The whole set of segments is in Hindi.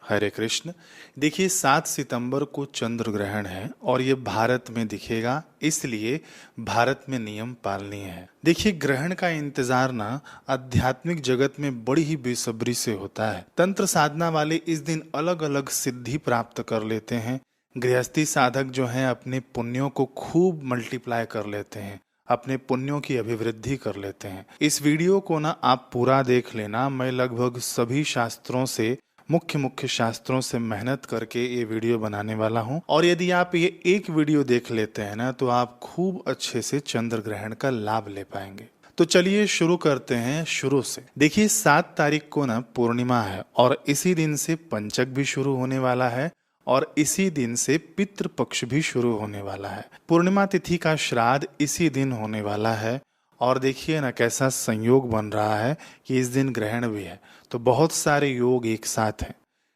हरे कृष्ण। देखिए 7 सितंबर को चंद्र ग्रहण है और ये भारत में दिखेगा, इसलिए भारत में नियम पालनीय है। देखिए ग्रहण का इंतजार ना आध्यात्मिक जगत में बड़ी ही बेसब्री से होता है। तंत्र साधना वाले इस दिन अलग अलग सिद्धि प्राप्त कर लेते हैं। गृहस्थी साधक जो हैं अपने पुण्यों को खूब मल्टीप्लाई कर लेते हैं, अपने पुण्यों की अभिवृद्धि कर लेते हैं। इस वीडियो को ना आप पूरा देख लेना। मैं लगभग सभी शास्त्रों से मुख्य मुख्य शास्त्रों से मेहनत करके ये वीडियो बनाने वाला हूँ, और यदि आप ये एक वीडियो देख लेते हैं ना तो आप खूब अच्छे से चंद्र ग्रहण का लाभ ले पाएंगे। तो चलिए शुरू करते हैं शुरू से। देखिए 7 तारीख को ना पूर्णिमा है और इसी दिन से पंचक भी शुरू होने वाला है और इसी दिन से पितृ पक्ष भी शुरू होने वाला है। पूर्णिमा तिथि का श्राद्ध इसी दिन होने वाला है और देखिए ना कैसा संयोग बन रहा है कि इस दिन ग्रहण भी है, तो बहुत सारे योग एक साथ हैं।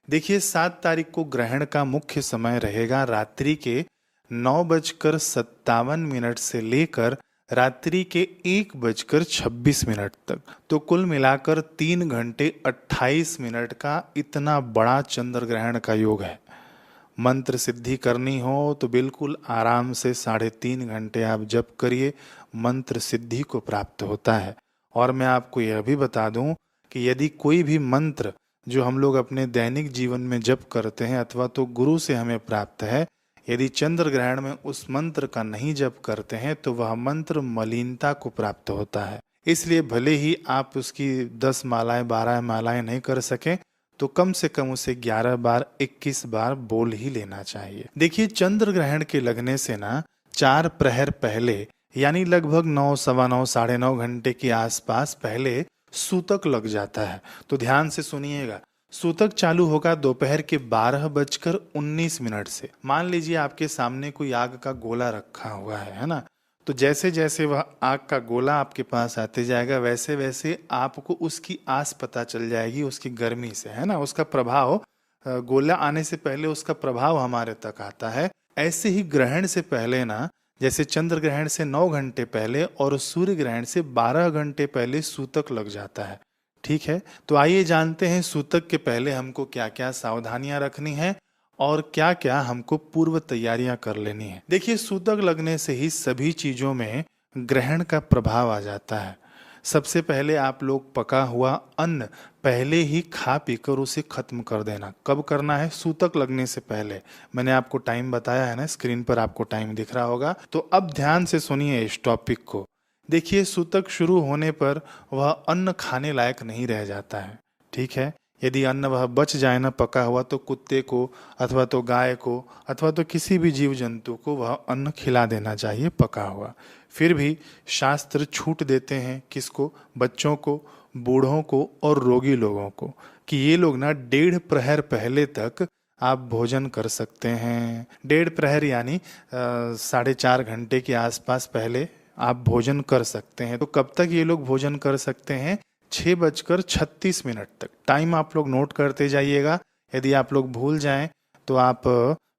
देखिए 7 तारीख को ग्रहण का मुख्य समय रहेगा रात्रि के 9:57 से लेकर रात्रि के 1:26 तक। तो कुल मिलाकर 3 घंटे 28 मिनट का इतना बड़ा चंद्र ग्रहण का योग है। मंत्र सिद्धि करनी हो तो बिल्कुल आराम से 3.5 घंटे आप जप करिए, मंत्र सिद्धि को प्राप्त होता है। और मैं आपको यह भी बता दूं कि यदि कोई भी मंत्र जो हम लोग अपने दैनिक जीवन में जप करते हैं अथवा तो गुरु से हमें प्राप्त है, यदि चंद्र ग्रहण में उस मंत्र का नहीं जप करते हैं तो वह मंत्र मलिनता को प्राप्त होता है। इसलिए भले ही आप उसकी 10 मालाएं 12 मालाएं नहीं कर सकें तो कम से कम उसे 11 बार 21 बार बोल ही लेना चाहिए। देखिए चंद्र ग्रहण के लगने से ना 4 प्रहर पहले यानी लगभग 9, सवा 9, 9:30 घंटे के आसपास पहले सूतक लग जाता है। तो ध्यान से सुनिएगा, सूतक चालू होगा दोपहर के 12:19 से। मान लीजिए आपके सामने कोई आग का गोला रखा हुआ है ना, तो जैसे जैसे वह आग का गोला आपके पास आते जाएगा वैसे वैसे आपको उसकी आस पता चल जाएगी, उसकी गर्मी से, है ना, उसका प्रभाव। गोला आने से पहले उसका प्रभाव हमारे तक आता है। ऐसे ही ग्रहण से पहले ना, जैसे चंद्र ग्रहण से 9 घंटे पहले और सूर्य ग्रहण से 12 घंटे पहले सूतक लग जाता है। ठीक है, तो आइए जानते हैं सूतक के पहले हमको क्या क्या सावधानियां रखनी है और क्या क्या हमको पूर्व तैयारियां कर लेनी है। देखिए सूतक लगने से ही सभी चीजों में ग्रहण का प्रभाव आ जाता है। सबसे पहले आप लोग पका हुआ अन्न पहले ही खा पीकर उसे खत्म कर देना। कब करना है? सूतक लगने से पहले। मैंने आपको टाइम बताया है ना, स्क्रीन पर आपको टाइम दिख रहा होगा। तो अब ध्यान से सुनिए इस टॉपिक को। देखिए सूतक शुरू होने पर वह अन्न खाने लायक नहीं रह जाता है। ठीक है, यदि अन्न वह बच जाए ना पका हुआ तो कुत्ते को अथवा तो गाय को अथवा तो किसी भी जीव जंतु को वह अन्न खिला देना चाहिए पका हुआ। फिर भी शास्त्र छूट देते हैं किसको? बच्चों को, बूढ़ों को और रोगी लोगों को, कि ये लोग ना 1.5 प्रहर पहले तक आप भोजन कर सकते हैं। 1.5 प्रहर यानी 4.5 घंटे के आसपास पहले आप भोजन कर सकते हैं। तो कब तक ये लोग भोजन कर सकते हैं? 6:36 तक। टाइम आप लोग नोट करते जाइएगा। यदि आप लोग भूल जाएं तो आप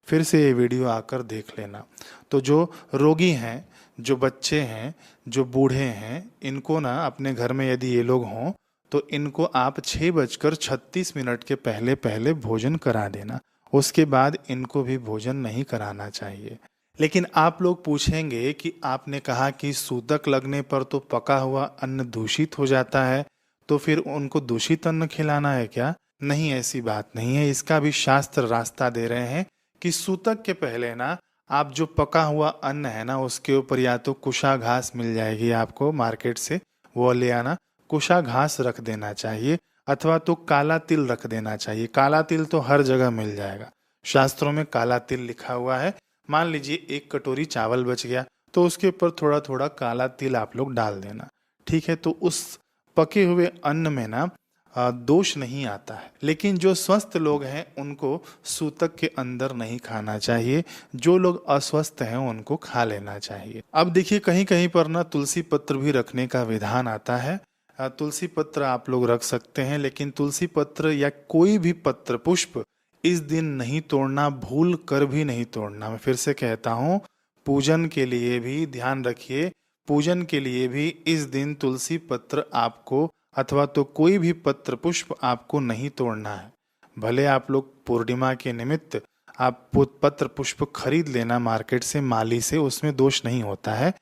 फिर से ये वीडियो आकर देख लेना। तो जो रोगी हैं, जो बच्चे हैं, जो बूढ़े हैं, इनको ना अपने घर में यदि ये लोग हों तो इनको आप 6:36 के पहले पहले भोजन करा देना। उसके बाद इनको भी भोजन नहीं कराना चाहिए। लेकिन आप लोग पूछेंगे कि आपने कहा कि सूतक लगने पर तो पका हुआ अन्न दूषित हो जाता है, तो फिर उनको दूषित अन्न खिलाना है क्या? नहीं, ऐसी बात नहीं है। इसका भी शास्त्र रास्ता दे रहे हैं कि सूतक के पहले ना आप जो पका हुआ अन्न है ना उसके ऊपर या तो कुशा घास मिल जाएगी आपको मार्केट से, वो ले आना। कुशा घास रख देना चाहिए अथवा तो काला तिल रख देना चाहिए। काला तिल तो हर जगह मिल जाएगा, शास्त्रों में काला तिल लिखा हुआ है। मान लीजिए 1 कटोरी चावल बच गया तो उसके ऊपर थोड़ा थोड़ा काला तिल आप लोग डाल देना। ठीक है, तो उस पके हुए अन्न में ना दोष नहीं आता है। लेकिन जो स्वस्थ लोग हैं उनको सूतक के अंदर नहीं खाना चाहिए, जो लोग अस्वस्थ हैं उनको खा लेना चाहिए। अब देखिए कहीं कहीं पर ना तुलसी पत्र भी रखने का विधान आता है। तुलसी पत्र आप लोग रख सकते हैं, लेकिन तुलसी पत्र या कोई भी पत्र पुष्प इस दिन नहीं तोड़ना, भूल कर भी नहीं तोड़ना। मैं फिर से कहता हूँ, पूजन के लिए भी ध्यान रखिए, पूजन के लिए भी इस दिन तुलसी पत्र आपको अथवा तो कोई भी पत्र पुष्प आपको नहीं तोड़ना है। भले आप लोग पूर्णिमा के निमित्त आप पत्र पुष्प खरीद लेना मार्केट से, माली से, उसमें दोष नहीं होता है,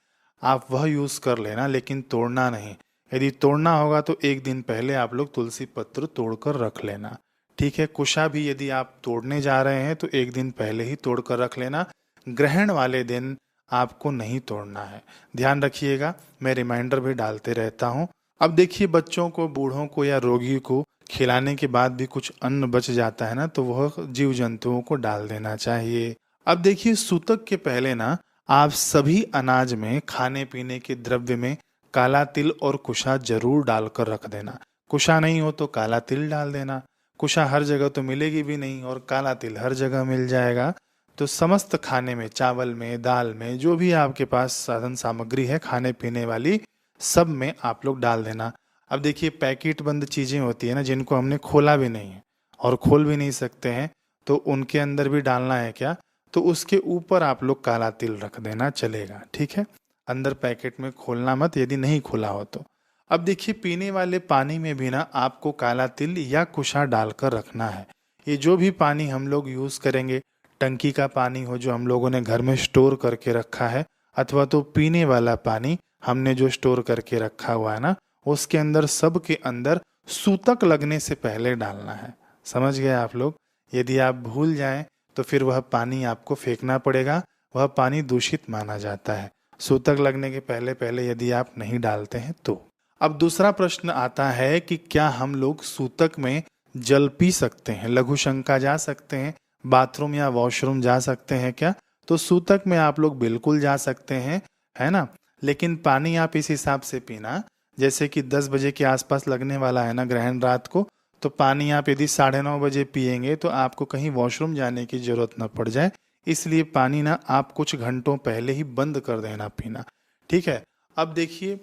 आप वह यूज कर लेना, लेकिन तोड़ना नहीं। यदि तोड़ना होगा तो एक दिन पहले आप लोग तुलसी पत्र तोड़कर रख लेना, ठीक है। कुशा भी यदि आप तोड़ने जा रहे हैं तो एक दिन पहले ही तोड़कर रख लेना, ग्रहण वाले दिन आपको नहीं तोड़ना है, ध्यान रखिएगा। मैं रिमाइंडर भी डालते रहता हूँ। अब देखिए, बच्चों को, बूढ़ों को या रोगी को खिलाने के बाद भी कुछ अन्न बच जाता है ना, तो वह जीव जंतुओं को डाल देना चाहिए। अब देखिए, सूतक के पहले ना आप सभी अनाज में, खाने पीने के द्रव्य में काला तिल और कुशा जरूर डालकर रख देना। कुशा नहीं हो तो काला तिल डाल देना। कुशा हर जगह तो मिलेगी भी नहीं और काला तिल हर जगह मिल जाएगा, तो समस्त खाने में, चावल में, दाल में, जो भी आपके पास साधन सामग्री है खाने पीने वाली, सब में आप लोग डाल देना। अब देखिए, पैकेट बंद चीजें होती है ना, जिनको हमने खोला भी नहीं है और खोल भी नहीं सकते हैं, तो उनके अंदर भी डालना है क्या, तो उसके ऊपर आप लोग काला तिल रख देना, चलेगा, ठीक है। अंदर पैकेट में खोलना मत, यदि नहीं खोला हो तो। अब देखिए, पीने वाले पानी में भी ना आपको काला तिल या कुशा डालकर रखना है। ये जो भी पानी हम लोग यूज करेंगे, टंकी का पानी हो जो हम लोगों ने घर में स्टोर करके रखा है, अथवा तो पीने वाला पानी हमने जो स्टोर करके रखा हुआ है ना, उसके अंदर, सब के अंदर सूतक लगने से पहले डालना है। समझ गए आप लोग? यदि आप भूल जाएं तो फिर वह पानी आपको फेंकना पड़ेगा, वह पानी दूषित माना जाता है। सूतक लगने के पहले पहले यदि आप नहीं डालते हैं तो। अब दूसरा प्रश्न आता है कि क्या हम लोग सूतक में जल पी सकते हैं, लघु शंका जा सकते हैं, बाथरूम या वॉशरूम जा सकते हैं क्या? तो सूतक में आप लोग बिल्कुल जा सकते हैं, है ना, लेकिन पानी आप इस हिसाब से पीना, जैसे कि 10 बजे के आसपास लगने वाला है ना ग्रहण रात को, तो पानी आप यदि 9:30 बजे पिएंगे तो आपको कहीं वॉशरूम जाने की जरूरत न पड़ जाए, इसलिए पानी ना आप कुछ घंटों पहले ही बंद कर देना पीना, ठीक है। अब देखिए,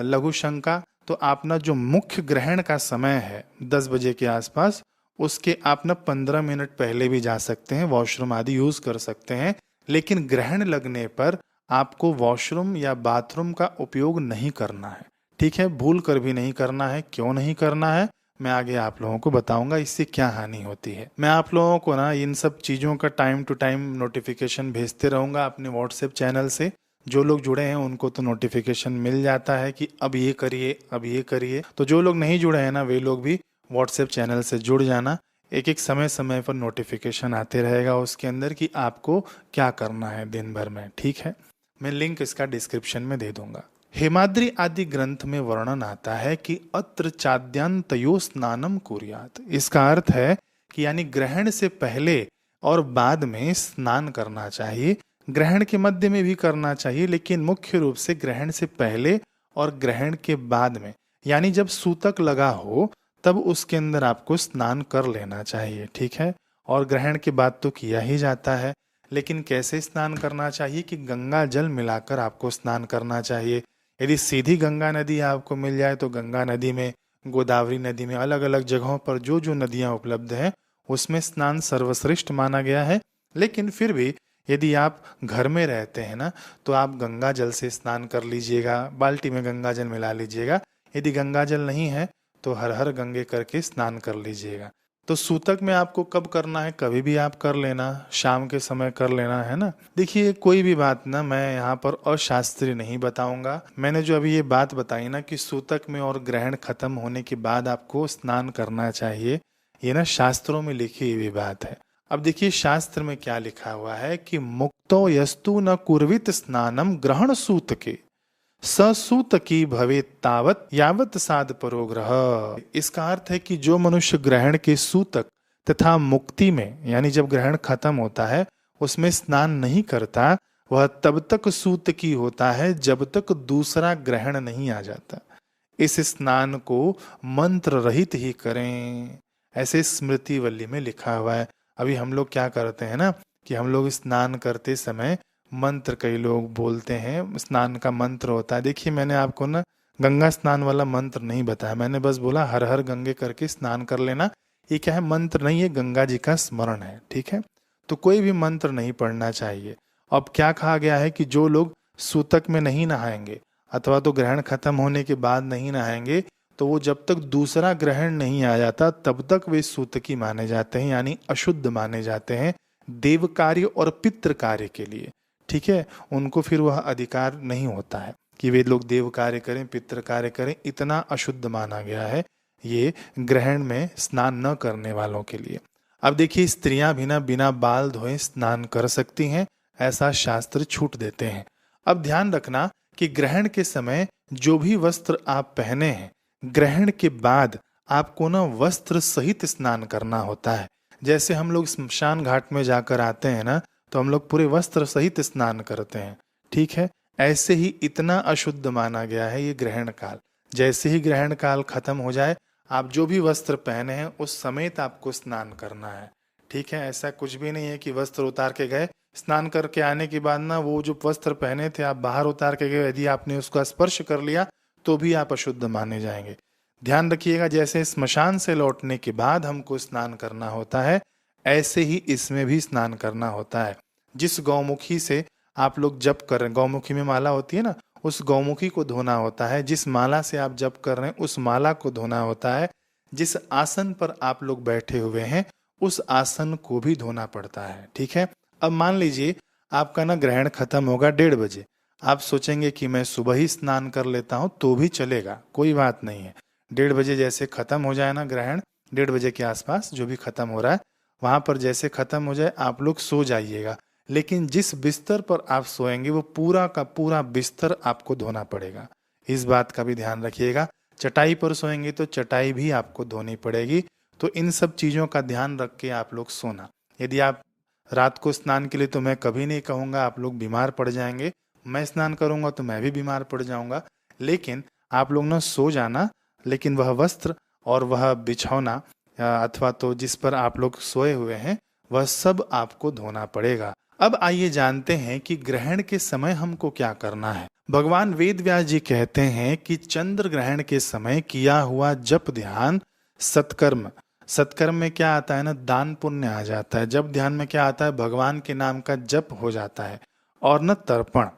लघु शंका, तो आप ना जो मुख्य ग्रहण का समय है 10 बजे के आसपास, उसके आप ना 15 मिनट पहले भी जा सकते हैं, वॉशरूम आदि यूज कर सकते हैं, लेकिन ग्रहण लगने पर आपको वॉशरूम या बाथरूम का उपयोग नहीं करना है, ठीक है। भूल कर भी नहीं करना है। क्यों नहीं करना है, मैं आगे आप लोगों को बताऊंगा इससे क्या हानि होती है। मैं आप लोगों को ना इन सब चीज़ों का टाइम टू टाइम नोटिफिकेशन भेजते रहूंगा अपने व्हाट्सएप चैनल से। जो लोग जुड़े हैं उनको तो नोटिफिकेशन मिल जाता है कि अब ये करिए, अब ये करिए। तो जो लोग नहीं जुड़े हैं ना, वे लोग भी व्हाट्सएप चैनल से जुड़ जाना। एक एक समय समय पर नोटिफिकेशन आते रहेगा उसके अंदर कि आपको क्या करना है दिन भर में, ठीक है। मैं लिंक इसका डिस्क्रिप्शन में दे दूंगा। हेमाद्रि आदि ग्रंथ में वर्णन आता है कि अत्र चाद्यांतयो स्नानम कुर्यात्। इसका अर्थ है कि यानी ग्रहण से पहले और बाद में स्नान करना चाहिए, ग्रहण के मध्य में भी करना चाहिए, लेकिन मुख्य रूप से ग्रहण से पहले और ग्रहण के बाद में, यानी जब सूतक लगा हो तब उसके अंदर आपको स्नान कर लेना चाहिए, ठीक है। और ग्रहण के बाद तो किया ही जाता है, लेकिन कैसे स्नान करना चाहिए कि गंगा जल मिलाकर आपको स्नान करना चाहिए। यदि सीधी गंगा नदी आपको मिल जाए तो गंगा नदी में, गोदावरी नदी में, अलग अलग जगहों पर जो जो नदियां उपलब्ध हैं उसमें स्नान सर्वश्रेष्ठ माना गया है। लेकिन फिर भी यदि आप घर में रहते हैं ना, तो आप गंगा जल से स्नान कर लीजिएगा, बाल्टी में गंगा जल मिला लीजिएगा। यदि गंगा जल नहीं है तो हर हर गंगे करके स्नान कर लीजिएगा। तो सूतक में आपको कब करना है, कभी भी आप कर लेना, शाम के समय कर लेना, है ना। देखिए, कोई भी बात ना मैं यहाँ पर अशास्त्रीय नहीं बताऊंगा। मैंने जो अभी ये बात बताई ना कि सूतक में और ग्रहण खत्म होने के बाद आपको स्नान करना चाहिए, ये ना शास्त्रों में लिखी हुई बात है। अब देखिए, शास्त्र में क्या लिखा हुआ है कि मुक्तो यस्तु न कुर्वित स्नानम ग्रहण सूत के ससूत की भवे तावत यावत साध परोग्रह। इसका अर्थ है कि जो मनुष्य ग्रहण के सूतक तथा मुक्ति में, यानी जब ग्रहण खत्म होता है उसमें स्नान नहीं करता, वह तब तक सूत की होता है जब तक दूसरा ग्रहण नहीं आ जाता। इस स्नान को मंत्र रहित ही करें, ऐसे स्मृति वल्ली में लिखा हुआ है। अभी हम लोग क्या करते हैं ना कि हम लोग स्नान करते समय मंत्र कई लोग बोलते हैं, स्नान का मंत्र होता है। देखिए, मैंने आपको ना गंगा स्नान वाला मंत्र नहीं बताया, मैंने बस बोला हर हर गंगे करके स्नान कर लेना। ये क्या है, मंत्र नहीं है, गंगा जी का स्मरण है, ठीक है। तो कोई भी मंत्र नहीं पढ़ना चाहिए। अब क्या कहा गया है कि जो लोग सूतक में नहीं नहाएंगे अथवा तो ग्रहण खत्म होने के बाद नहीं नहाएंगे, तो वो जब तक दूसरा ग्रहण नहीं आ जाता तब तक वे सूतकी माने जाते हैं, यानी अशुद्ध माने जाते हैं देव कार्य और पितृ कार्य के लिए। ठीक है, उनको फिर वह अधिकार नहीं होता है कि वे लोग देव कार्य करें, पितृ कार्य करें। इतना अशुद्ध माना गया है ये ग्रहण में स्नान न करने वालों के लिए। अब देखिए, स्त्रियां भी ना बिना बाल धोए स्नान कर सकती हैं, ऐसा शास्त्र छूट देते हैं। अब ध्यान रखना कि ग्रहण के समय जो भी वस्त्र आप पहने हैं, ग्रहण के बाद आपको ना वस्त्र सहित स्नान करना होता है। जैसे हम लोग स्मशान घाट में जाकर आते हैं ना, तो हम लोग पूरे वस्त्र सहित स्नान करते हैं। ठीक है, ऐसे ही इतना अशुद्ध माना गया है ये ग्रहण काल। जैसे ही ग्रहण काल खत्म हो जाए, आप जो भी वस्त्र पहने हैं उस समेत आपको स्नान करना है। ठीक है, ऐसा कुछ भी नहीं है कि वस्त्र उतार के गए, स्नान करके आने के बाद ना वो जो वस्त्र पहने थे आप बाहर उतार के गए, यदि आपने उसका स्पर्श कर लिया तो भी आप अशुद्ध माने जाएंगे। ध्यान रखिएगा, जैसे स्मशान से लौटने के बाद हमको स्नान करना होता है, ऐसे ही इसमें भी स्नान करना होता है। जिस गौमुखी से आप लोग जप कर रहे हैं, गौमुखी में माला होती है ना, उस गौमुखी को धोना होता है। जिस माला से आप जप कर रहे हैं उस माला को धोना होता है। जिस आसन पर आप लोग बैठे हुए हैं उस आसन को भी धोना पड़ता है। ठीक है, अब मान लीजिए आपका ना ग्रहण खत्म होगा 1:30 बजे, आप सोचेंगे कि मैं सुबह ही स्नान कर लेता हूं तो भी चलेगा, कोई बात नहीं है। 1:30 बजे जैसे खत्म हो जाए ना ग्रहण, 1:30 बजे के आसपास जो भी खत्म हो रहा है वहां पर जैसे खत्म हो जाए आप लोग सो जाइएगा। लेकिन जिस बिस्तर पर आप सोएंगे वो पूरा का पूरा बिस्तर आपको धोना पड़ेगा, इस बात का भी ध्यान रखिएगा। चटाई पर सोएंगे तो चटाई भी आपको धोनी पड़ेगी। तो इन सब चीज़ों का ध्यान रख के आप लोग सोना। यदि आप रात को स्नान के लिए, तो मैं कभी नहीं कहूँगा आप लोग बीमार पड़ जाएंगे, मैं स्नान करूँगा तो मैं भी बीमार पड़ जाऊँगा, लेकिन आप लोग ना सो जाना। लेकिन वह वस्त्र और वह बिछौना अथवा तो जिस पर आप लोग सोए हुए हैं वह सब आपको धोना पड़ेगा। अब आइए जानते हैं कि ग्रहण के समय हमको क्या करना है। भगवान वेद व्यास जी कहते हैं कि चंद्र ग्रहण के समय किया हुआ जप ध्यान सत्कर्म, सत्कर्म में क्या आता है ना, दान पुण्य आ जाता है। जप ध्यान में क्या आता है, भगवान के नाम का जप हो जाता है। और न तर्पण,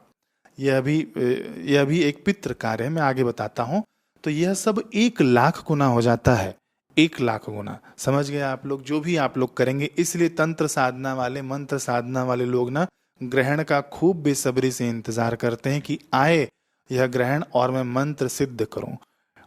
यह भी एक पितृ कार्य है, मैं आगे बताता हूं। तो यह सब 1,00,000 गुना हो जाता है, 1,00,000 गुना। समझ गए आप लोग, जो भी आप लोग करेंगे। इसलिए तंत्र साधना वाले, मंत्र साधना वाले लोग ना ग्रहण का खूब बेसब्री से इंतजार करते हैं कि आए यह ग्रहण और मैं मंत्र सिद्ध करूं।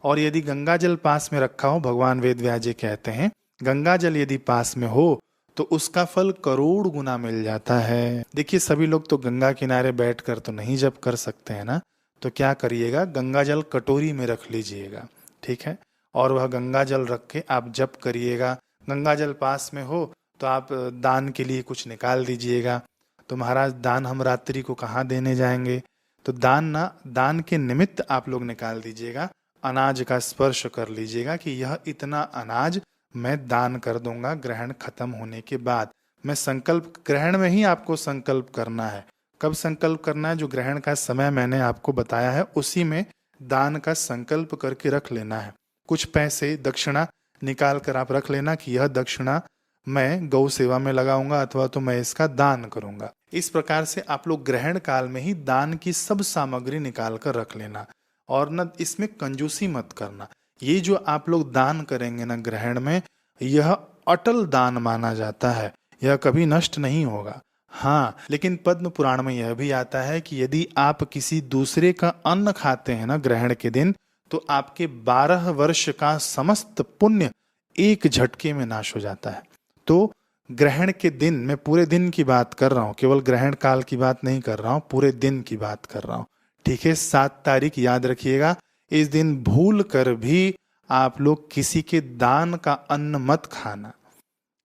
और यदि गंगा जल पास में रखा हो, भगवान वेद व्यास जी कहते हैं गंगा जल यदि पास में हो तो उसका फल करोड़ गुना मिल जाता है। देखिए, सभी लोग तो गंगा किनारे बैठकर तो नहीं जप कर सकते हैं ना, तो क्या करिएगा, गंगा जल कटोरी में रख लीजिएगा। ठीक है, और वह गंगा जल रख के आप जप करिएगा। गंगा जल पास में हो तो आप दान के लिए कुछ निकाल दीजिएगा। तो महाराज दान हम रात्रि को कहाँ देने जाएंगे, तो दान के निमित्त आप लोग निकाल दीजिएगा। अनाज का स्पर्श कर लीजिएगा कि यह इतना अनाज मैं दान कर दूंगा ग्रहण खत्म होने के बाद। मैं संकल्प, ग्रहण में ही आपको संकल्प करना है। कब संकल्प करना है, जो ग्रहण का समय मैंने आपको बताया है उसी में दान का संकल्प करके रख लेना है। कुछ पैसे दक्षिणा निकाल कर आप रख लेना कि यह दक्षिणा मैं गौ सेवा में लगाऊंगा अथवा तो मैं इसका दान करूंगा। इस प्रकार से आप लोग ग्रहण काल में ही दान की सब सामग्री निकाल कर रख लेना। और न इसमें कंजूसी मत करना। ये जो आप लोग दान करेंगे ना ग्रहण में, यह अटल दान माना जाता है, यह कभी नष्ट नहीं होगा। हाँ, लेकिन पद्म पुराण में यह भी आता है कि यदि आप किसी दूसरे का अन्न खाते हैं ना ग्रहण के दिन, तो आपके 12 वर्ष का समस्त पुण्य एक झटके में नाश हो जाता है। तो ग्रहण के दिन, मैं पूरे दिन की बात कर रहा हूँ, केवल ग्रहण काल की बात नहीं कर रहा हूँ, पूरे दिन की बात कर रहा हूँ। ठीक है, 7 तारीख याद रखिएगा। इस दिन भूल कर भी आप लोग किसी के दान का अन्न मत खाना।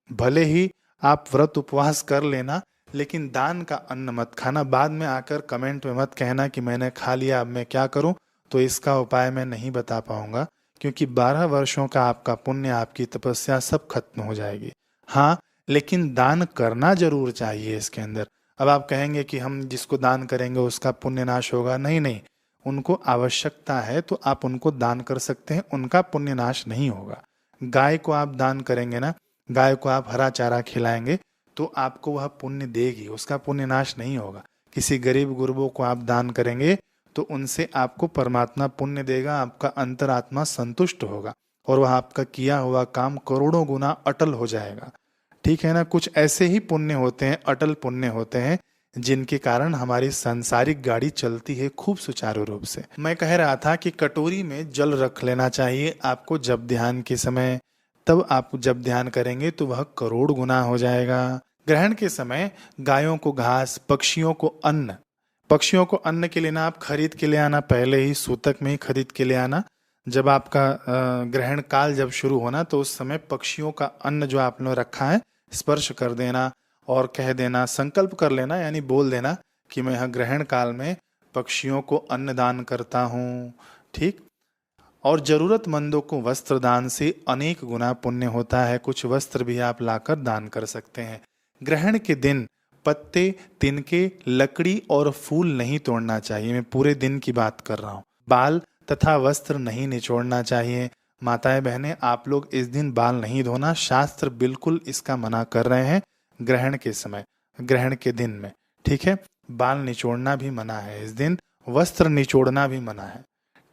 भले ही आप व्रत उपवास कर लेना, लेकिन दान का अन्न मत खाना। बाद में आकर कमेंट में मत कहना कि मैंने खा लिया अब मैं क्या करूं। तो इसका उपाय मैं नहीं बता पाऊंगा, क्योंकि 12 वर्षों का आपका पुण्य, आपकी तपस्या सब खत्म हो जाएगी। हाँ, लेकिन दान करना जरूर चाहिए इसके अंदर। अब आप कहेंगे कि हम जिसको दान करेंगे उसका पुण्य नाश होगा। नहीं नहीं, उनको आवश्यकता है तो आप उनको दान कर सकते हैं, उनका पुण्य नाश नहीं होगा। गाय को आप दान करेंगे ना, गाय को आप हरा चारा खिलाएंगे तो आपको वह पुण्य देगी, उसका पुण्य नाश नहीं होगा। किसी गरीब गुरबों को आप दान करेंगे तो उनसे आपको परमात्मा पुण्य देगा, आपका अंतरात्मा संतुष्ट होगा और वह आपका किया हुआ काम करोड़ों गुना अटल हो जाएगा। ठीक है ना। कुछ ऐसे ही पुण्य होते हैं, अटल पुण्य होते हैं, जिनके कारण हमारी सांसारिक गाड़ी चलती है खूब सुचारू रूप से। मैं कह रहा था कि कटोरी में जल रख लेना चाहिए आपको जब ध्यान के समय, तब आप जब ध्यान करेंगे तो वह करोड़ गुना हो जाएगा। ग्रहण के समय गायों को घास, पक्षियों को अन्न, पक्षियों को अन्न के लिए ना आप खरीद के ले आना, पहले ही सूतक में ही खरीद के ले आना। जब आपका ग्रहण काल जब शुरू होना तो उस समय पक्षियों का अन्न जो आपने रखा है स्पर्श कर देना और कह देना, संकल्प कर लेना, यानी बोल देना कि मैं यहाँ ग्रहण काल में पक्षियों को अन्न दान करता हूँ। ठीक। और जरूरतमंदों को वस्त्र दान से अनेक गुना पुण्य होता है। कुछ वस्त्र भी आप लाकर दान कर सकते हैं। ग्रहण के दिन पत्ते, तिनके, लकड़ी और फूल नहीं तोड़ना चाहिए। मैं पूरे दिन की बात कर रहा हूँ। बाल तथा वस्त्र नहीं निचोड़ना चाहिए। माताएं बहनें, आप लोग इस दिन बाल नहीं धोना, शास्त्र बिल्कुल इसका मना कर रहे हैं। ग्रहण के समय, ग्रहण के दिन में, ठीक है, बाल निचोड़ना भी मना है इस दिन, वस्त्र निचोड़ना भी मना है।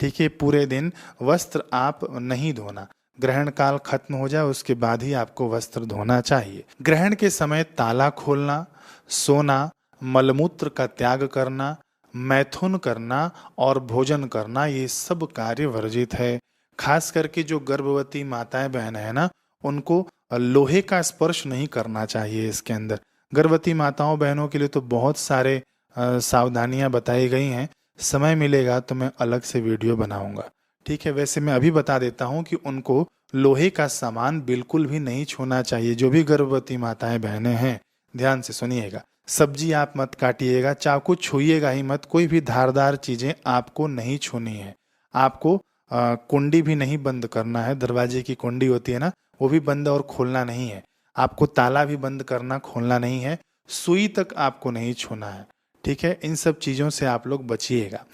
ठीक है, पूरे दिन वस्त्र आप नहीं धोना। ग्रहण काल खत्म हो जाए उसके बाद ही आपको वस्त्र धोना चाहिए। ग्रहण के समय ताला खोलना, सोना, मलमूत्र का त्याग करना, मैथुन करना और भोजन करना, ये सब कार्य वर्जित है। खास करके जो गर्भवती माताएं बहन है ना, उनको लोहे का स्पर्श नहीं करना चाहिए इसके अंदर। गर्भवती माताओं बहनों के लिए तो बहुत सारे सावधानियां बताई गई हैं। समय मिलेगा तो मैं अलग से वीडियो बनाऊंगा। ठीक है, वैसे मैं अभी बता देता हूं कि उनको लोहे का सामान बिल्कुल भी नहीं छूना चाहिए। जो भी गर्भवती माताएं बहनें हैं, ध्यान से सुनिएगा। सब्जी आप मत काटिएगा, चाकू छूइएगा ही मत, कोई भी धारदार चीजें आपको नहीं छूनी है। आपको कुंडी भी नहीं बंद करना है, दरवाजे की कुंडी होती है ना, वो भी बंद और खोलना नहीं है। आपको ताला भी बंद करना, खोलना नहीं है। सुई तक आपको नहीं छूना है। ठीक है, इन सब चीजों से आप लोग बचिएगा,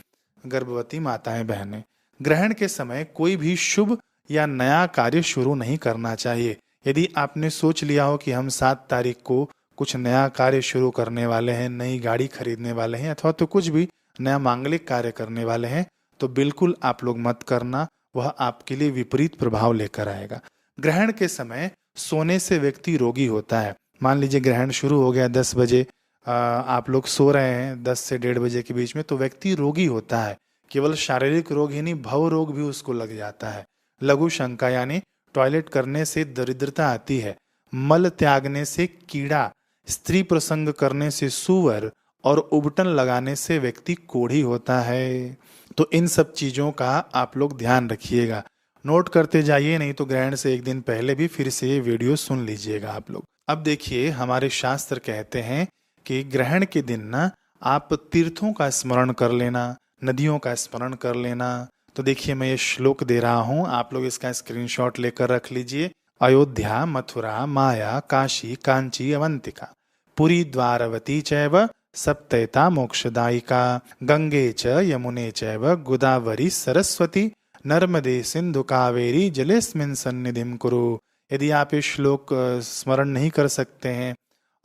गर्भवती माताएं बहनें। ग्रहण के समय कोई भी शुभ या नया कार्य शुरू नहीं करना चाहिए। यदि आपने सोच लिया हो कि हम 7 तारीख को कुछ नया कार्य शुरू करने वाले हैं, नई गाड़ी खरीदने वाले हैं, अथवा तो कुछ भी नया मांगलिक कार्य करने वाले हैं, तो बिल्कुल आप लोग मत करना, वह आपके लिए विपरीत प्रभाव लेकर आएगा। ग्रहण के समय सोने से व्यक्ति रोगी होता है। मान लीजिए ग्रहण शुरू हो गया 10 बजे, आप लोग सो रहे हैं 10 से 1:30 बजे के बीच में, तो व्यक्ति रोगी होता है। केवल शारीरिक रोग ही नहीं, भव रोग भी उसको लग जाता है। लघु शंका यानी टॉयलेट करने से दरिद्रता आती है, मल त्यागने से कीड़ा, स्त्री प्रसंग करने से सूअर और उबटन लगाने से व्यक्ति कोढ़ी होता है। तो इन सब चीजों का आप लोग ध्यान रखिएगा, नोट करते जाइए, नहीं तो ग्रहण से एक दिन पहले भी फिर से ये वीडियो सुन लीजिएगा आप लोग। अब देखिए, हमारे शास्त्र कहते हैं कि ग्रहण के दिन ना आप तीर्थों का स्मरण कर लेना, नदियों का स्मरण कर लेना। तो देखिए, मैं ये श्लोक दे रहा हूं, आप लोग इसका स्क्रीनशॉट लेकर रख लीजिए। अयोध्या, मथुरा, माया, काशी, कांची, अवंतिका, पुरी, द्वारवती चैव सप्तैता मोक्षदायिका, गंगे च यमुने चैव गोदावरी सरस्वती, नर्मदे सिंधु कावेरी जलेस्मिन् सन्निधिं कुरु। यदि आप ये श्लोक स्मरण नहीं कर सकते हैं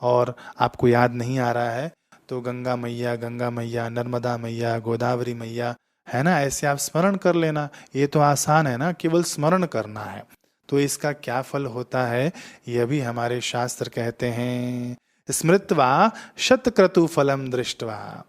और आपको याद नहीं आ रहा है, तो गंगा मैया, नर्मदा मैया, गोदावरी मैया, है ना, ऐसे आप स्मरण कर लेना। ये तो आसान है ना, केवल स्मरण करना है। तो इसका क्या फल होता है, यह भी हमारे शास्त्र कहते हैं। स्मृत्वा शतक्रतु फलम दृष्टवा।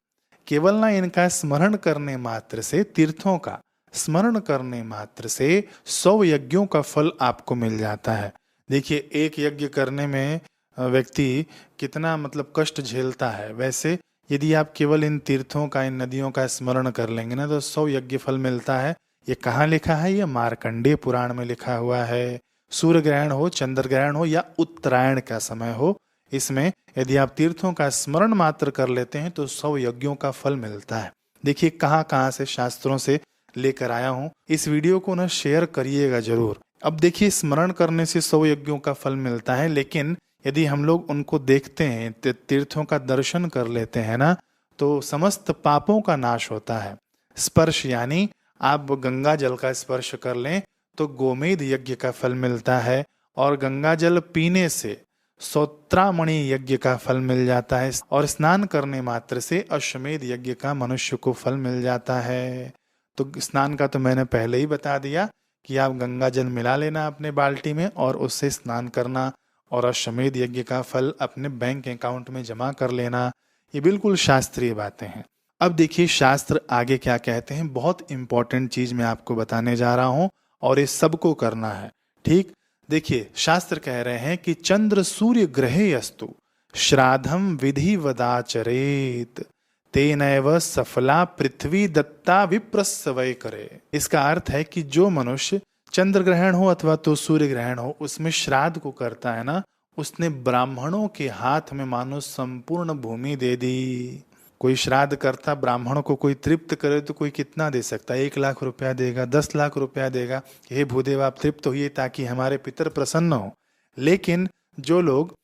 केवल ना इनका स्मरण करने मात्र से, तीर्थों का स्मरण करने मात्र से 100 यज्ञों का फल आपको मिल जाता है। देखिए, एक यज्ञ करने में व्यक्ति कितना मतलब कष्ट झेलता है। वैसे यदि आप केवल इन तीर्थों का, इन नदियों का स्मरण कर लेंगे ना, तो 100 यज्ञ फल मिलता है। ये कहाँ लिखा है? ये मार्कंडेय पुराण में लिखा हुआ है। सूर्य ग्रहण हो, चंद्र ग्रहण हो या उत्तरायण का समय हो, इसमें यदि आप तीर्थों का स्मरण मात्र कर लेते हैं तो 100 यज्ञों का फल मिलता है। देखिए, कहाँ कहाँ से शास्त्रों से लेकर आया हूँ। इस वीडियो को ना शेयर करिएगा जरूर। अब देखिए, स्मरण करने से 100 यज्ञों का फल मिलता है, लेकिन यदि हम लोग उनको देखते हैं, तीर्थों का दर्शन कर लेते हैं ना, तो समस्त पापों का नाश होता है। स्पर्श यानी आप गंगा जल का स्पर्श कर लें तो गोमेध यज्ञ का फल मिलता है, और गंगा जल पीने से सौत्रामणि यज्ञ का फल मिल जाता है और स्नान करने मात्र से अश्वमेध यज्ञ का मनुष्य को फल मिल जाता है। तो स्नान का तो मैंने पहले ही बता दिया कि आप गंगा जल मिला लेना अपने बाल्टी में और उससे स्नान करना और अश्वमेध यज्ञ का फल अपने बैंक अकाउंट में जमा कर लेना। ये बिल्कुल शास्त्रीय बातें हैं। अब देखिए शास्त्र आगे क्या कहते हैं। बहुत इंपॉर्टेंट चीज मैं आपको बताने जा रहा हूं और ये सबको करना है। ठीक, देखिए शास्त्र कह रहे हैं कि चंद्र सूर्य ग्रहे अस्तु श्राद्धम विधि वदाचरेत तेनैव सफला पृथ्वी दत्ता विप्रस्वय करे। इसका अर्थ है कि जो मनुष्य चंद्र ग्रहण हो अथवा तो सूर्य ग्रहण हो उसमें श्राद्ध को करता है ना, उसने ब्राह्मणों के हाथ में मानो संपूर्ण भूमि दे दी। कोई श्राद्ध करता ब्राह्मणों को कोई तृप्त करे तो कोई कितना दे सकता है? 1 लाख रुपया देगा, 10 लाख रुपया देगा। हे भूदेव आप तृप्त होइए ताकि हमारे पितर प्रसन्न हो। लेकिन जो लोग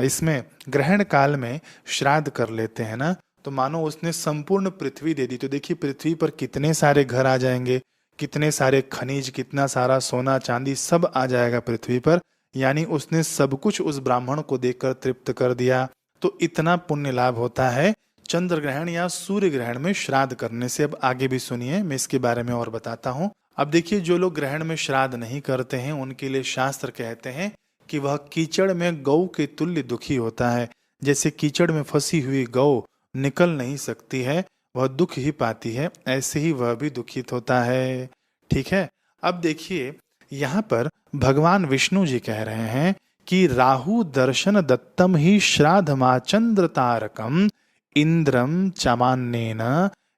इसमें ग्रहण काल में श्राद्ध कर लेते हैं ना, तो मानो उसने संपूर्ण पृथ्वी दे दी। तो देखिए पृथ्वी पर कितने सारे घर आ जाएंगे, कितने सारे खनिज, कितना सारा सोना चांदी सब आ जाएगा पृथ्वी पर। यानी उसने सब कुछ उस ब्राह्मण को देकर तृप्त कर दिया। तो इतना पुण्य लाभ होता है चंद्र ग्रहण या सूर्य ग्रहण में श्राद्ध करने से। अब आगे भी सुनिए, मैं इसके बारे में और बताता हूँ। अब देखिए जो लोग ग्रहण में श्राद्ध नहीं करते हैं उनके लिए शास्त्र कहते हैं कि वह कीचड़ में गौ के तुल्य दुखी होता है। जैसे कीचड़ में फंसी हुई गौ निकल नहीं सकती है, वह दुख ही पाती है, ऐसे ही वह भी दुखित होता है। ठीक है। अब देखिए यहाँ पर भगवान विष्णु जी कह रहे हैं कि राहु दर्शन दत्तम ही श्राद्धमा चंद्र तारकम इंद्रम चमान्नेन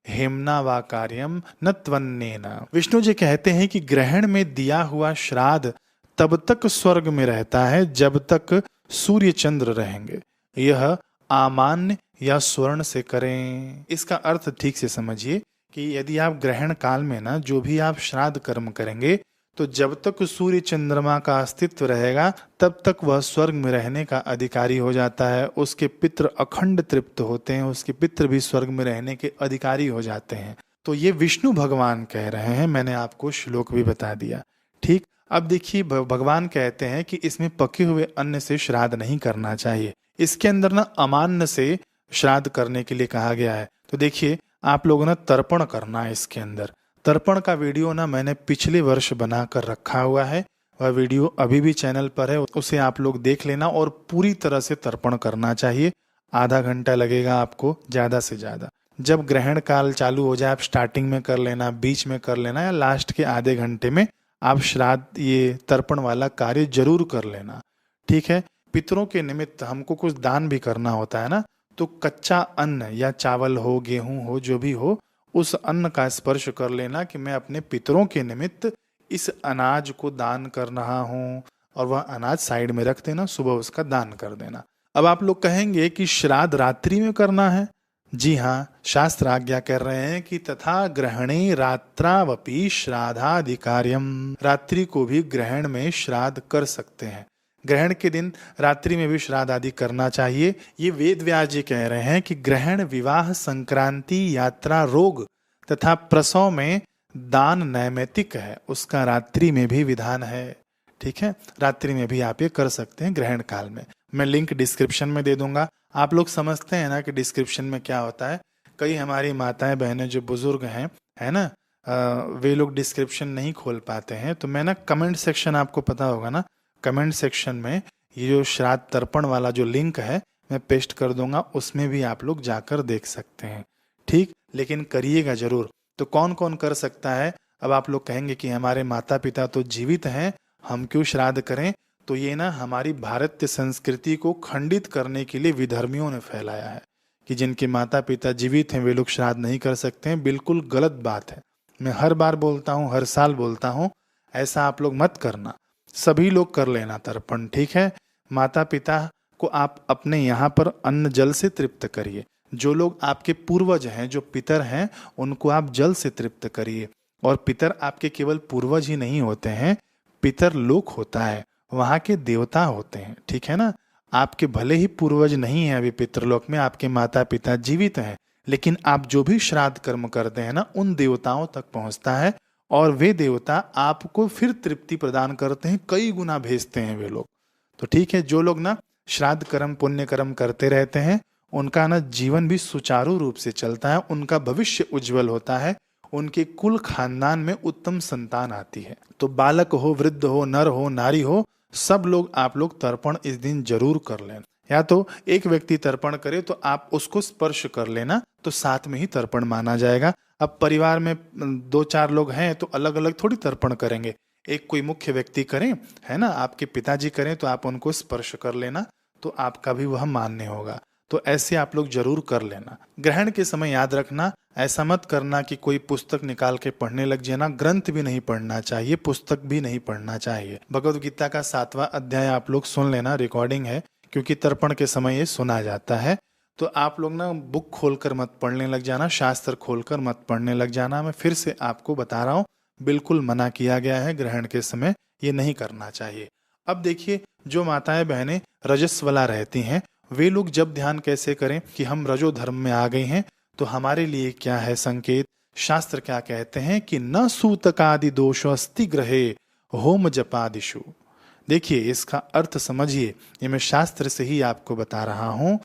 हेमना वा कार्यम न त्वन्नेन। विष्णु जी कहते हैं कि ग्रहण में दिया हुआ श्राद्ध तब तक स्वर्ग में रहता है जब तक सूर्य चंद्र रहेंगे। यह आमान्य या स्वर्ण से करें। इसका अर्थ ठीक से समझिए कि यदि आप ग्रहण काल में ना जो भी आप श्राद्ध कर्म करेंगे तो जब तक सूर्य चंद्रमा का अस्तित्व रहेगा तब तक वह स्वर्ग में रहने का अधिकारी हो जाता है। उसके पितृ अखंड तृप्त होते हैं, उसके पितृ भी स्वर्ग में रहने के अधिकारी हो जाते हैं। तो ये विष्णु भगवान कह रहे हैं, मैंने आपको श्लोक भी बता दिया। ठीक, अब देखिए भगवान कहते हैं कि इसमें पके हुए अन्न से श्राद्ध नहीं करना चाहिए। इसके अंदर ना अमान्य से श्राद्ध करने के लिए कहा गया है। तो देखिए आप लोगों ने तर्पण करना है। इसके अंदर तर्पण का वीडियो ना मैंने पिछले वर्ष बनाकर रखा हुआ है, वह वीडियो अभी भी चैनल पर है, उसे आप लोग देख लेना। और पूरी तरह से तर्पण करना चाहिए। आधा घंटा लगेगा आपको ज्यादा से ज्यादा। जब ग्रहण काल चालू हो जाए आप स्टार्टिंग में कर लेना, बीच में कर लेना या लास्ट के आधे घंटे में आप श्राद्ध ये तर्पण वाला कार्य जरूर कर लेना। ठीक है। पितरों के निमित्त हमको कुछ दान भी करना होता है ना, तो कच्चा अन्न या चावल हो, गेहूं हो, जो भी हो, उस अन्न का स्पर्श कर लेना कि मैं अपने पितरों के निमित्त इस अनाज को दान कर रहा हूं, और वह अनाज साइड में रख देना, सुबह उसका दान कर देना। अब आप लोग कहेंगे कि श्राद्ध रात्रि में करना है। जी हाँ, शास्त्र आज्ञा कर रहे हैं कि तथा ग्रहणे रात्रावपि श्राद्धाधिकार्यम। रात्रि को भी ग्रहण में श्राद्ध कर सकते हैं। ग्रहण के दिन रात्रि में भी श्राद्ध आदि करना चाहिए। ये वेद व्यास जी कह रहे हैं कि ग्रहण, विवाह, संक्रांति, यात्रा, रोग तथा प्रसव में दान नैमित्तिक है, उसका रात्रि में भी विधान है। ठीक है, रात्रि में भी आप ये कर सकते हैं ग्रहण काल में। मैं लिंक डिस्क्रिप्शन में दे दूंगा। आप लोग समझते हैं ना कि डिस्क्रिप्शन में क्या होता है। कई हमारी माताएं बहनें जो बुजुर्ग हैं, है ना, वे लोग डिस्क्रिप्शन नहीं खोल पाते हैं। तो मैं ना कमेंट सेक्शन, आपको पता होगा ना, कमेंट सेक्शन में ये जो श्राद्ध तर्पण वाला जो लिंक है मैं पेस्ट कर दूंगा, उसमें भी आप लोग जाकर देख सकते हैं। ठीक, लेकिन करिएगा जरूर। तो कौन कौन कर सकता है? अब आप लोग कहेंगे कि हमारे माता पिता तो जीवित हैं, हम क्यों श्राद्ध करें? तो ये ना हमारी भारतीय संस्कृति को खंडित करने के लिए विधर्मियों ने फैलाया है कि जिनके माता पिता जीवित हैं वे लोग श्राद्ध नहीं कर सकते हैं। बिल्कुल गलत बात है। मैं हर बार बोलता हूँ, हर साल बोलता हूँ, ऐसा आप लोग मत करना। सभी लोग कर लेना तर्पण। ठीक है। माता पिता को आप अपने यहाँ पर अन्न जल से तृप्त करिए। जो लोग आपके पूर्वज हैं, जो पितर हैं, उनको आप जल से तृप्त करिए। और पितर आपके केवल पूर्वज ही नहीं होते हैं, पितर लोक होता है, वहाँ के देवता होते हैं। ठीक है ना। आपके भले ही पूर्वज नहीं है अभी पितृलोक में, आपके माता पिता जीवित हैं, लेकिन आप जो भी श्राद्ध कर्म करते हैं ना, उन देवताओं तक पहुँचता है और वे देवता आपको फिर तृप्ति प्रदान करते हैं, कई गुना भेजते हैं वे लोग। तो ठीक है, जो लोग ना श्राद्ध कर्म पुण्य कर्म करते रहते हैं, उनका ना जीवन भी सुचारू रूप से चलता है, उनका भविष्य उज्जवल होता है, उनके कुल खानदान में उत्तम संतान आती है। तो बालक हो, वृद्ध हो, नर हो, नारी हो, सब लोग आप लोग तर्पण इस दिन जरूर कर लें। या तो एक व्यक्ति तर्पण करे तो आप उसको स्पर्श कर लेना, तो साथ में ही तर्पण माना जाएगा। अब परिवार में 2-4 लोग हैं तो अलग अलग थोड़ी तर्पण करेंगे, एक कोई मुख्य व्यक्ति करें, है ना, आपके पिताजी करें तो आप उनको स्पर्श कर लेना, तो आपका भी वह मान्य होगा। तो ऐसे आप लोग जरूर कर लेना। ग्रहण के समय याद रखना, ऐसा मत करना कि कोई पुस्तक निकाल के पढ़ने लग जाना। ग्रंथ भी नहीं पढ़ना चाहिए, पुस्तक भी नहीं पढ़ना चाहिए। भगवद गीता का 7वां अध्याय आप लोग सुन लेना, रिकॉर्डिंग है, क्योंकि तर्पण के समय ये सुना जाता है। तो आप लोग ना बुक खोलकर मत पढ़ने लग जाना, शास्त्र खोलकर मत पढ़ने लग जाना। मैं फिर से आपको बता रहा हूँ, बिल्कुल मना किया गया है, ग्रहण के समय ये नहीं करना चाहिए। अब देखिए, जो माताएं बहनें रजस्वला रहती हैं, वे लोग जब ध्यान कैसे करें कि हम रजो धर्म में आ गए हैं, तो हमारे लिए क्या है संकेत, शास्त्र क्या कहते हैं कि न सूतकादि दोषो अस्ति ग्रहे होम जपादिषु। देखिए, इसका अर्थ समझिए, ये मैं शास्त्र से ही आपको बता रहा हूं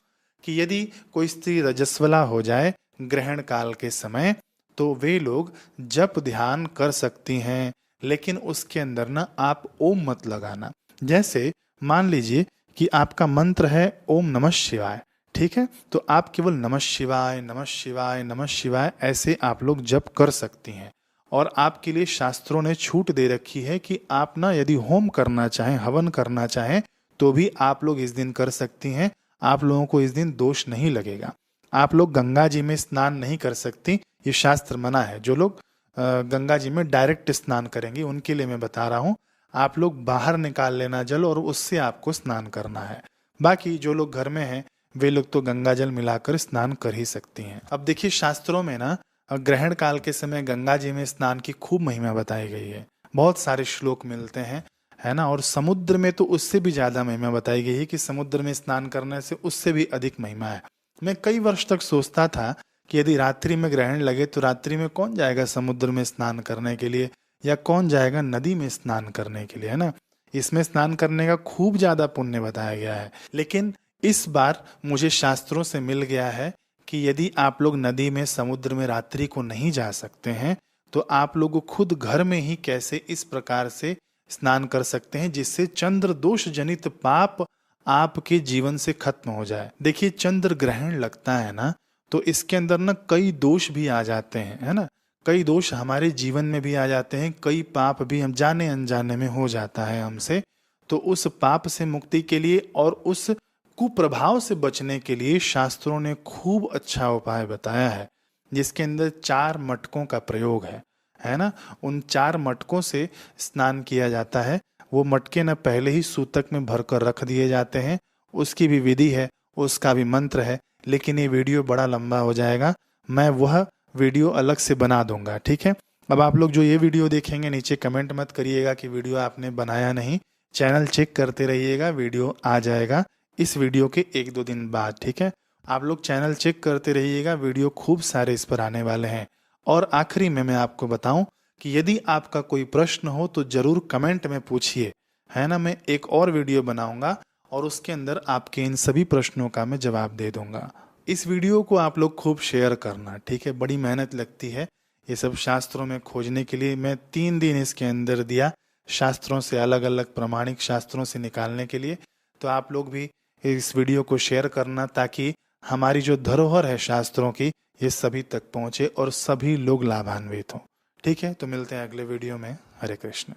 कि यदि कोई स्त्री रजस्वला हो जाए ग्रहण काल के समय, तो वे लोग जप ध्यान कर सकती हैं, लेकिन उसके अंदर ना आप ओम मत लगाना। जैसे मान लीजिए कि आपका मंत्र है ओम नमः शिवाय, ठीक है, तो आप केवल नमः शिवाय नमः शिवाय नमः शिवाय ऐसे आप लोग जप कर सकती हैं। और आपके लिए शास्त्रों ने छूट दे रखी है कि आप ना यदि होम करना चाहें, हवन करना चाहें, तो भी आप लोग इस दिन कर सकती हैं। आप लोगों को इस दिन दोष नहीं लगेगा। आप लोग गंगा जी में स्नान नहीं कर सकती, ये शास्त्र मना है। जो लोग गंगा जी में डायरेक्ट स्नान करेंगे उनके लिए मैं बता रहा हूँ, आप लोग बाहर निकाल लेना जल और उससे आपको स्नान करना है। बाकी जो लोग घर में हैं वे लोग तो गंगा जल मिलाकर स्नान कर ही सकती हैं। अब देखिए, शास्त्रों में ना ग्रहण काल के समय गंगा जी में स्नान की खूब महिमा बताई गई है, बहुत सारे श्लोक मिलते हैं, है ना। और समुद्र में तो उससे भी ज्यादा महिमा बताई गई है कि समुद्र में स्नान करने से उससे भी अधिक महिमा है। मैं कई वर्ष तक सोचता था कि यदि रात्रि में ग्रहण लगे तो रात्रि में कौन जाएगा समुद्र में स्नान करने के लिए, या कौन जाएगा नदी में स्नान करने के लिए, है ना। इसमें स्नान करने का खूब ज्यादा पुण्य बताया गया है। लेकिन इस बार मुझे शास्त्रों से मिल गया है कि यदि आप लोग नदी में, समुद्र में रात्रि को नहीं जा सकते हैं, तो आप लोग खुद घर में ही कैसे इस प्रकार से स्नान कर सकते हैं जिससे चंद्र दोष जनित पाप आपके जीवन से खत्म हो जाए। देखिए, चंद्र ग्रहण लगता है ना, तो इसके अंदर ना कई दोष भी आ जाते हैं, है ना। कई दोष हमारे जीवन में भी आ जाते हैं, कई पाप भी हम जाने अनजाने में हो जाता है हमसे। तो उस पाप से मुक्ति के लिए और उस कुप्रभाव से बचने के लिए शास्त्रों ने खूब अच्छा उपाय बताया है, जिसके अंदर 4 मटकों का प्रयोग है ना। उन 4 मटकों से स्नान किया जाता है। वो मटके न पहले ही सूतक में भरकर रख दिए जाते हैं, उसकी भी विधि है, उसका भी मंत्र है, लेकिन ये वीडियो बड़ा लंबा हो जाएगा, मैं वह वीडियो अलग से बना दूंगा, ठीक है। अब आप लोग जो ये वीडियो देखेंगे, नीचे कमेंट मत करिएगा कि वीडियो आपने बनाया नहीं, चैनल चेक करते रहिएगा, वीडियो आ जाएगा इस वीडियो के 1-2 दिन बाद, ठीक है। आप लोग चैनल चेक करते रहिएगा, वीडियो खूब सारे इस पर आने वाले हैं। और आखिरी में मैं आपको बताऊं कि यदि आपका कोई प्रश्न हो तो जरूर कमेंट में पूछिए, है ना। मैं एक और वीडियो बनाऊंगा और उसके अंदर आपके इन सभी प्रश्नों का मैं जवाब दे दूंगा। इस वीडियो को आप लोग खूब शेयर करना, ठीक है। बड़ी मेहनत लगती है ये सब शास्त्रों में खोजने के लिए। मैं 3 दिन इसके अंदर दिया शास्त्रों से, अलग अलग प्रमाणिक शास्त्रों से निकालने के लिए। तो आप लोग भी इस वीडियो को शेयर करना, ताकि हमारी जो धरोहर है शास्त्रों की, ये सभी तक पहुंचे और सभी लोग लाभान्वित हों, ठीक है। तो मिलते हैं अगले वीडियो में। हरे कृष्ण।